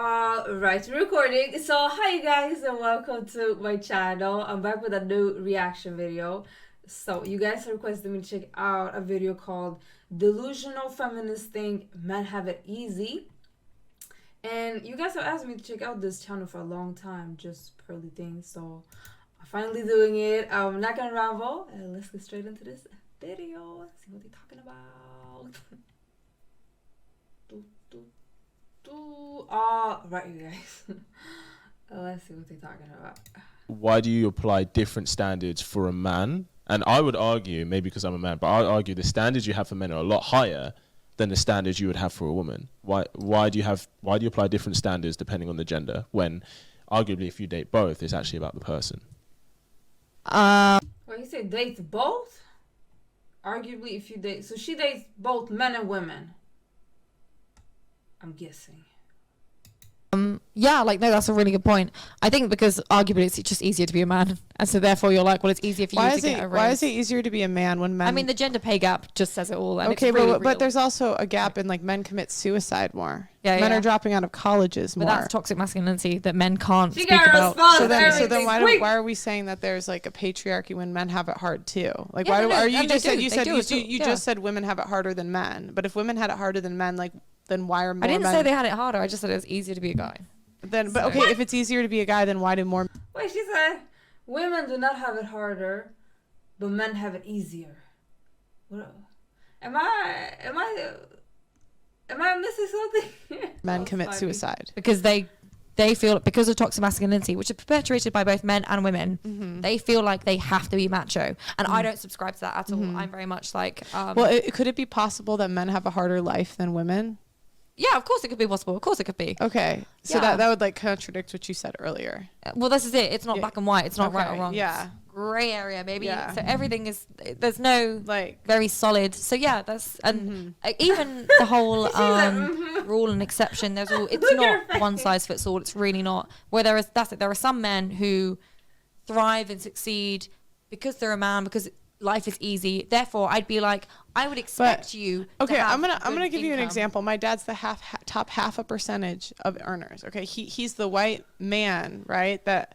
Right, recording. So, hi you guys, and welcome to my channel. I'm back with a new reaction video. So, you guys requested me to check out a video called Delusional Feminist Think Men Have It Easy. And you guys have asked me to check out this channel for a long time, just pearly things. So, I'm finally doing it. I'm not gonna ramble. Let's get straight into this video. See what they're talking about. Right, you guys. Let's see what they're talking about. Why do you apply different standards for a man? And I would argue, maybe because I'm a man, but I would argue the standards you have for men are a lot higher than the standards you would have for a woman. Why do you apply different standards depending on the gender, when arguably if you date both, it's actually about the person? Well, you say dates both? Arguably if you date, so she dates both men and women, I'm guessing. Yeah, like, no, that's a really good point. I think because arguably it's just easier to be a man, and so therefore you're like, well, it's easier for you to get a raise. Why is it easier to be a man when men? I mean, the gender pay gap just says it all. And okay, it's really but there's also a gap in, like, men commit suicide more. Yeah, men are dropping out of colleges more. But that's toxic masculinity that men can't She speak got about. So then why are we saying that there's like a patriarchy when men have it hard too? Like, Yeah, you just just said women have it harder than men. But if women had it harder than men, like, then why are more I didn't men? say they had it harder. I just said it was easier to be a guy. But okay, if it's easier to be a guy, then why do more? Wait, she said women do not have it harder, but men have it easier. What? Am I missing something? Men commit suicide Because they feel, because of toxic masculinity, which is perpetuated by both men and women, they feel like they have to be macho. And I don't subscribe to that at all. I'm very much like... well, could it be possible that men have a harder life than women? Yeah, of course it could be possible. Of course it could be. Okay. So Yeah. that would, like, contradict what you said earlier. Well, this is it. It's not black and white. It's not right or wrong. Yeah. It's gray area, maybe. Yeah. So everything is, there's no like very solid. So yeah, that's, and even the whole rule and exception, there's all, it's not one size fits all. It's really not. Where there is, that's it. There are some men who thrive and succeed because they're a man, because life is easy. Therefore, I'd be like, I would expect you. Okay, to have I'm gonna give you an income. example. My dad's the top half a percentage of earners. Okay, he's the white man, right? But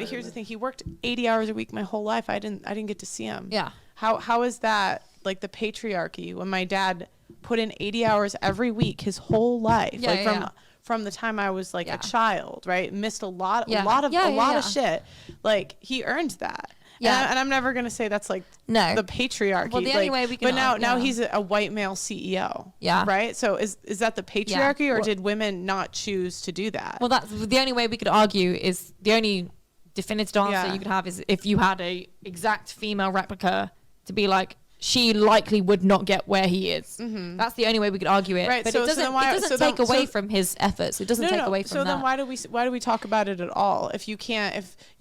here's the thing. He worked 80 hours a week my whole life. I didn't get to see him. Yeah. How is that like the patriarchy when my dad put in 80 hours every week his whole life? Yeah, like from the time I was like a child, right? Missed a lot of shit. Like, he earned that. Yeah, and I'm never gonna say that's like the patriarchy. Well, the only way we can. But now he's a white male CEO. Yeah. Right. So is that the patriarchy, or did women not choose to do that? Well, that's the only way we could argue. Is the only definitive answer you could have is if you had a exact female replica to be like, she likely would not get where he is. That's the only way we could argue it. Right. But So it doesn't take away from his efforts. It doesn't take away from that. So then why do we talk about it at all? If you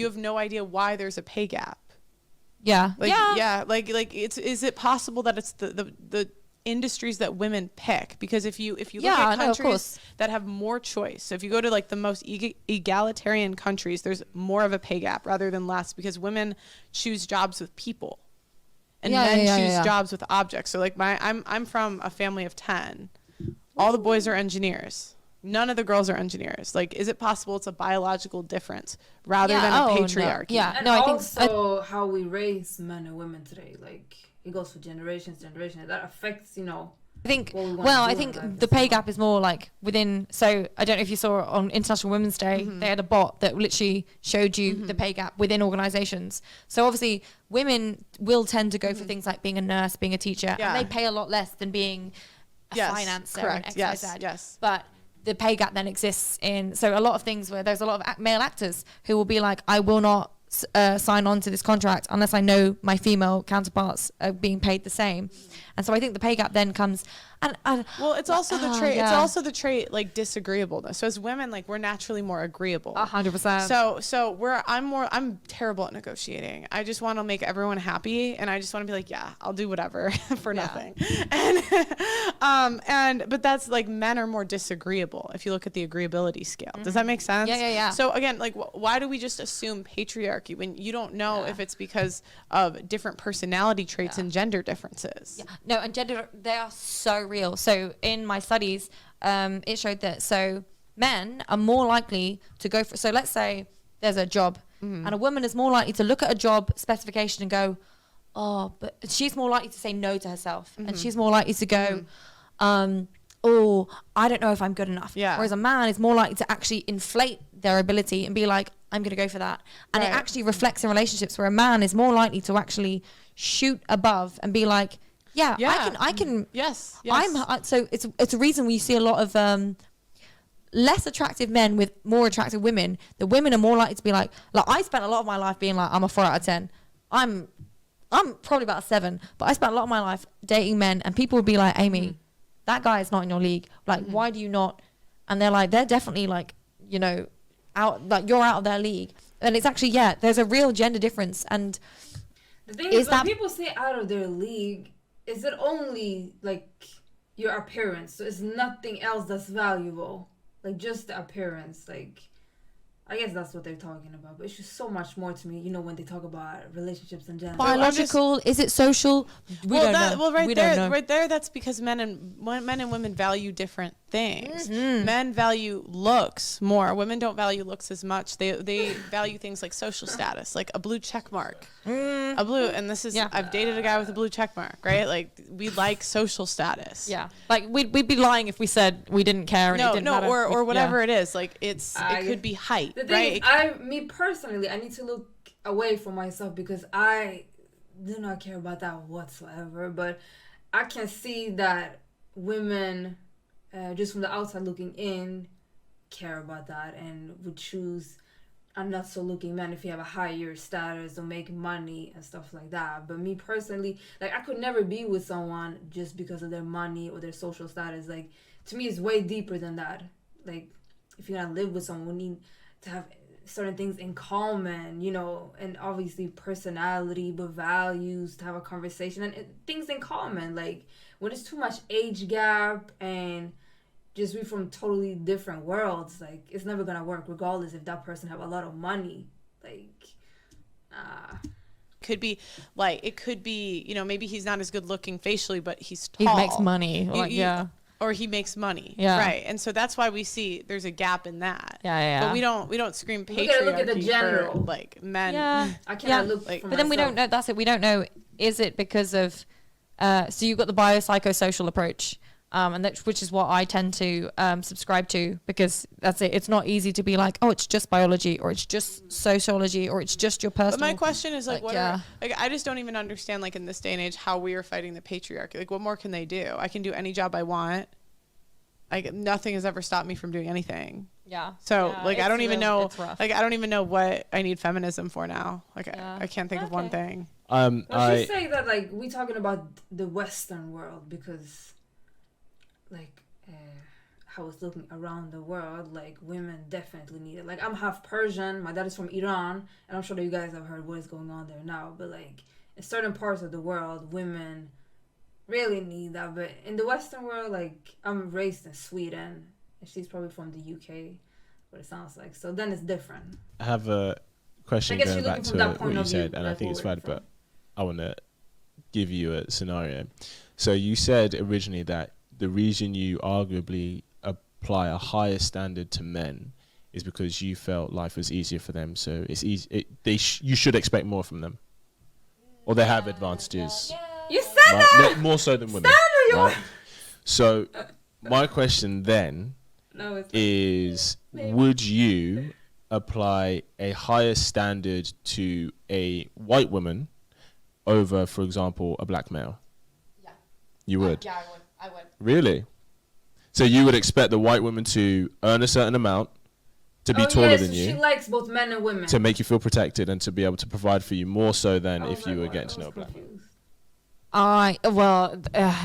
have no idea why there's a pay gap. Yeah. Like is it possible that it's the industries that women pick? Because if you look at countries that have more choice, so if you go to like the most egalitarian countries, there's more of a pay gap rather than less, because women choose jobs with people and men choose jobs with objects. So like I'm from a family of 10. All the boys are engineers. None of the girls are engineers. Like, is it possible it's a biological difference rather than a patriarchy? No. Yeah, and no, I think also how we raise men and women today. Like, it goes for generations. That affects, I think, I think the pay gap is more like within, so I don't know if you saw on International Women's Day, they had a bot that literally showed you the pay gap within organizations. So obviously women will tend to go for things like being a nurse, being a teacher, and they pay a lot less than being a financer. Correct. And XYZ. Yes. But the pay gap then exists in, so a lot of things where there's a lot of male actors who will be like, I will not sign on to this contract unless I know my female counterparts are being paid the same. And so I think the pay gap then comes, and well, it's also the trait. It's also the trait like disagreeableness. So as women, like, we're naturally more agreeable. 100%. So I'm terrible at negotiating. I just want to make everyone happy, and I just want to be like, yeah, I'll do whatever for nothing. But that's like, men are more disagreeable if you look at the agreeability scale. Does that make sense? Yeah. So again, like, why do we just assume patriarchy when you don't know if it's because of different personality traits and gender differences? Yeah. No, and gender, they are so real. So in my studies, it showed that men are more likely to go for, so let's say there's a job and a woman is more likely to look at a job specification and go, oh, but she's more likely to say no to herself. And she's more likely to go, oh, I don't know if I'm good enough. Yeah. Whereas a man is more likely to actually inflate their ability and be like, I'm going to go for that. And it actually reflects in relationships where a man is more likely to actually shoot above and be like, I can. Yes. So it's a reason we see a lot of less attractive men with more attractive women. The women are more likely to be like I spent a lot of my life being like, I'm a 4 out of 10. I'm probably about a 7, but I spent a lot of my life dating men, and people would be like, Amy, that guy is not in your league. Like, why do you not? And they're like, they're definitely like, you know, out, like you're out of their league. And it's actually, there's a real gender difference. And the thing is, when people say out of their league, is it only like your appearance? So it's nothing else that's valuable, like just the appearance. Like, I guess that's what they're talking about, but it's just so much more to me, you know, when they talk about relationships and gender. Biological, is it social? We don't know. Well, right there, that's because men and women value different things. Men value looks more. Women don't value looks as much. They value things like social status, like a blue check mark. A blue, and this is, I've dated a guy with a blue check mark, right? Like, we like social status. Yeah. Like, we'd be lying if we said we didn't care and it didn't matter. Or whatever it is. Like, it could be height. The thing is, me personally, I need to look away from myself because I do not care about that whatsoever. But I can see that women, just from the outside looking in, care about that and would choose a not so looking man if you have a higher status or make money and stuff like that. But me personally, like, I could never be with someone just because of their money or their social status. Like, to me, it's way deeper than that. Like, if you're gonna live with someone, we need to have certain things in common, you know, and obviously personality, but values, to have a conversation and things in common. Like, when it's too much age gap and just we from totally different worlds, like, it's never gonna work regardless if that person have a lot of money. Like, could be like, it could be, you know, maybe he's not as good looking facially, but he's tall. He makes money. Or he makes money, yeah. Right? And so that's why we see there's a gap in that. Yeah. But we don't scream patriarchy. We gotta look at the general, for, like, men. Yeah. I cannot look like, for but then we don't know. That's it. We don't know. Is it because of? So you've got the biopsychosocial approach, and which is what I tend to subscribe to, because that's it. It's not easy to be like, oh, it's just biology, or it's just sociology, or it's just your personal. But my question is like, I just don't even understand, like, in this day and age, how we are fighting the patriarchy. Like, what more can they do? I can do any job I want. Like, nothing has ever stopped me from doing anything. Yeah. So like, I don't even know. Like, I don't even know what I need feminism for now. Like, I can't think of one thing. I say that, like, we talking about the Western world because, like, how it's looking around the world, like, women definitely need it. Like, I'm half Persian. My dad is from Iran, and I'm sure that you guys have heard what is going on there now. But, like, in certain parts of the world, women really need that. But in the Western world, like, I'm raised in Sweden, and she's probably from the UK, what it sounds like. So then it's different. I have a question going back to what you said, and I think it's valid, but I want to give you a scenario. So you said originally that the reason you arguably apply a higher standard to men is because you felt life was easier for them. So it's easy. You should expect more from them, or they have advantages. You said that more so than women. Right? So my question then is: would you apply a higher standard to a white woman over, for example, a black male? Yeah. You would? Yeah, I would. Really? So you would expect the white woman to earn a certain amount, to be taller than you. She likes both men and women. To make you feel protected and to be able to provide for you more so than if you were getting to know a black man.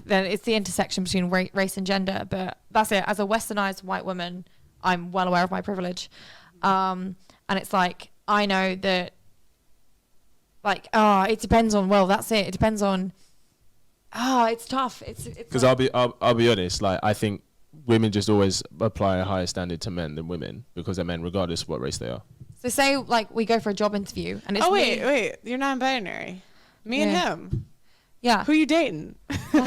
Then it's the intersection between race and gender, but that's it. As a westernized white woman, I'm well aware of my privilege. And it's like, I know that, like, it depends on, that's it. It depends on, it's tough. It's because I'll be honest, like, I think women just always apply a higher standard to men than women because they're men regardless of what race they are. So say, like, we go for a job interview and it's wait, you're non-binary. Me and him. Yeah. Who you dating? That's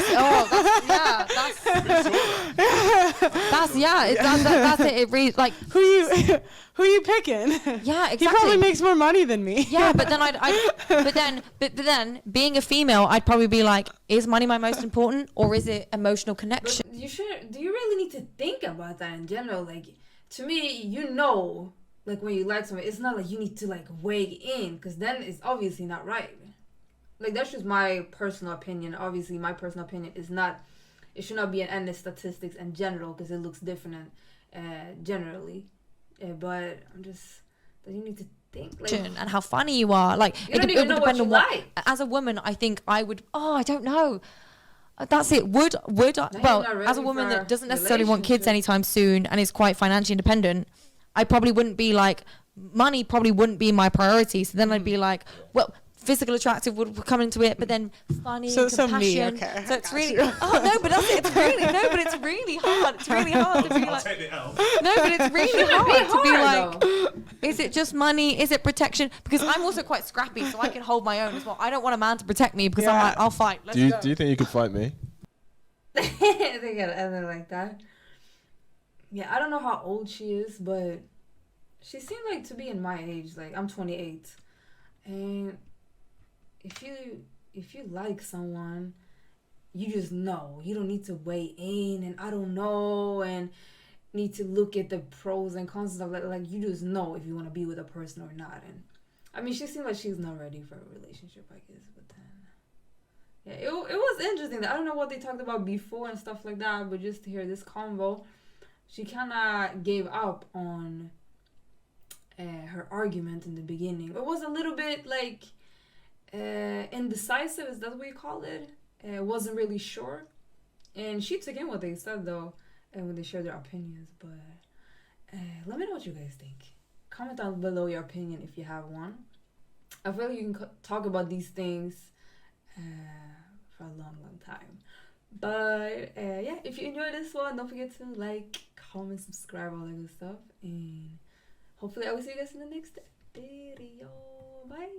it. It really like who you picking? Yeah, exactly. He probably makes more money than me. Yeah, but then but then being a female, I'd probably be like, is money my most important, or is it emotional connection? But do you really need to think about that in general? Like, to me, you know, like when you like someone, it's not like you need to like weigh in, because then it's obviously not right. Like, that's just my personal opinion. Obviously, my personal opinion is not, it should not be an end of statistics in general, because it looks different generally. But I'm just, that you need to think. Like, and how funny you are. Like, you don't even know what you like. As a woman, I think I would, I don't know. That's it. Would I, well, as a woman that doesn't necessarily want kids anytime soon and is quite financially independent, I probably wouldn't be like, money probably wouldn't be my priority. So then I'd be like, well, physical attractive would come into it, but then funny, compassion. Okay, so it's really but that's it. It's really but it's really hard. It's really hard to be like. take the L. No, but it's really hard to be like. Is it just money? Is it protection? Because I'm also quite scrappy, so I can hold my own as well. I don't want a man to protect me because I'm like, I'll fight. Let's go. Do you think you could fight me? They gotta end it like that. Yeah, I don't know how old she is, but she seemed like to be in my age. Like, I'm 28, and if you like someone, you just know. You don't need to weigh in and I don't know and need to look at the pros and cons of it. Like, you just know if you want to be with a person or not. And I mean, she seemed like she's not ready for a relationship, I guess. But then, yeah, it was interesting. I don't know what they talked about before and stuff like that, but just to hear this convo, she kind of gave up on her argument in the beginning. It was a little bit like indecisive, is that what you call it? Wasn't really sure, and she took in what they said though, and when they shared their opinions. But let me know what you guys think. Comment down below your opinion if you have one. I feel like you can talk about these things for a long time. But yeah, if you enjoyed this one, don't forget to like, comment, subscribe, all that good stuff, and hopefully I will see you guys in the next video. Bye.